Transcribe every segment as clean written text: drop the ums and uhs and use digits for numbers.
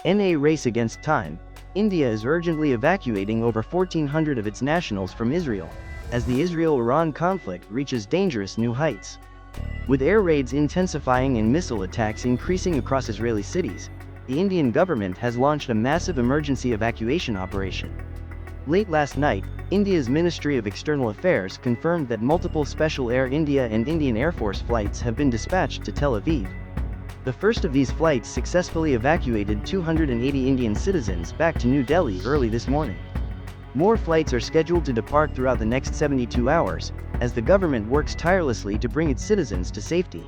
In a race against time, India is urgently evacuating over 1,400 of its nationals from Israel, as the Israel-Iran conflict reaches dangerous new heights. With air raids intensifying and missile attacks increasing across Israeli cities, the Indian government has launched a massive emergency evacuation operation. Late last night, India's Ministry of External Affairs confirmed that multiple Special Air India and Indian Air Force flights have been dispatched to Tel Aviv. The first of these flights successfully evacuated 280 Indian citizens back to New Delhi early this morning. More flights are scheduled to depart throughout the next 72 hours, as the government works tirelessly to bring its citizens to safety.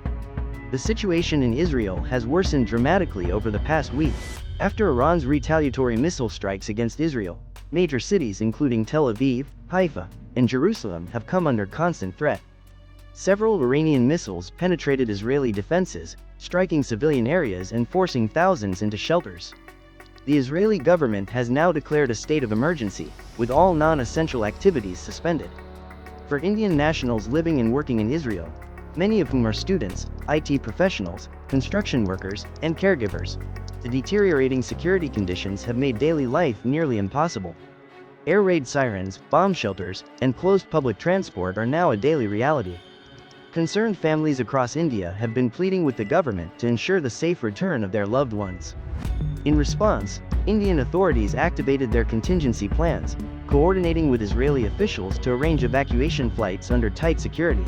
The situation in Israel has worsened dramatically over the past week, after Iran's retaliatory missile strikes against Israel. Major cities including Tel Aviv, Haifa, and Jerusalem have come under constant threat. Several Iranian missiles penetrated Israeli defenses, striking civilian areas and forcing thousands into shelters. The Israeli government has now declared a state of emergency, with all non-essential activities suspended. For Indian nationals living and working in Israel, many of whom are students, IT professionals, construction workers, and caregivers, the deteriorating security conditions have made daily life nearly impossible. Air raid sirens, bomb shelters, and closed public transport are now a daily reality. Concerned families across India have been pleading with the government to ensure the safe return of their loved ones. In response, Indian authorities activated their contingency plans, coordinating with Israeli officials to arrange evacuation flights under tight security.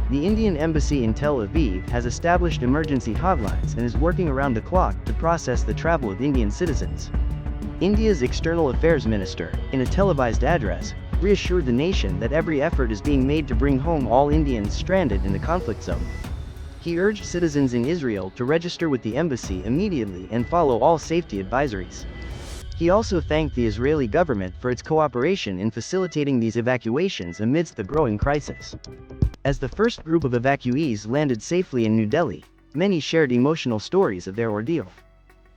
The Indian embassy in Tel Aviv has established emergency hotlines and is working around the clock to process the travel of Indian citizens. India's External Affairs Minister, in a televised address, reassured the nation that every effort is being made to bring home all Indians stranded in the conflict zone. He urged citizens in Israel to register with the embassy immediately and follow all safety advisories. He also thanked the Israeli government for its cooperation in facilitating these evacuations amidst the growing crisis. As the first group of evacuees landed safely in New Delhi, many shared emotional stories of their ordeal.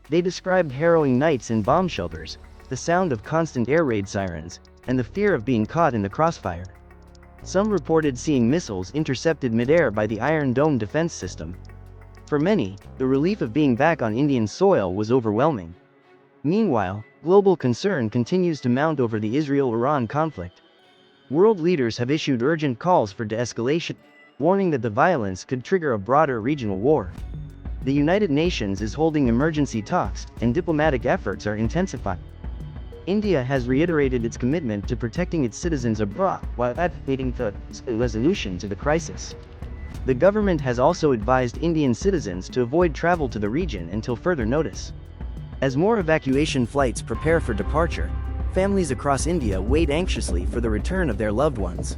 They described harrowing nights in bomb shelters, the sound of constant air raid sirens, and the fear of being caught in the crossfire. Some reported seeing missiles intercepted midair by the Iron Dome defense system. For many, the relief of being back on Indian soil was overwhelming. Meanwhile, global concern continues to mount over the Israel-Iran conflict. World leaders have issued urgent calls for de-escalation, warning that the violence could trigger a broader regional war. The United Nations is holding emergency talks, and diplomatic efforts are intensifying. India has reiterated its commitment to protecting its citizens abroad while advocating for a resolution to the crisis. The government has also advised Indian citizens to avoid travel to the region until further notice. As more evacuation flights prepare for departure, families across India wait anxiously for the return of their loved ones.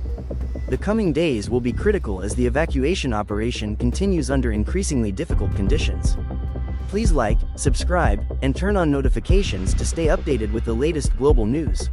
The coming days will be critical as the evacuation operation continues under increasingly difficult conditions. Please like, subscribe, and turn on notifications to stay updated with the latest global news.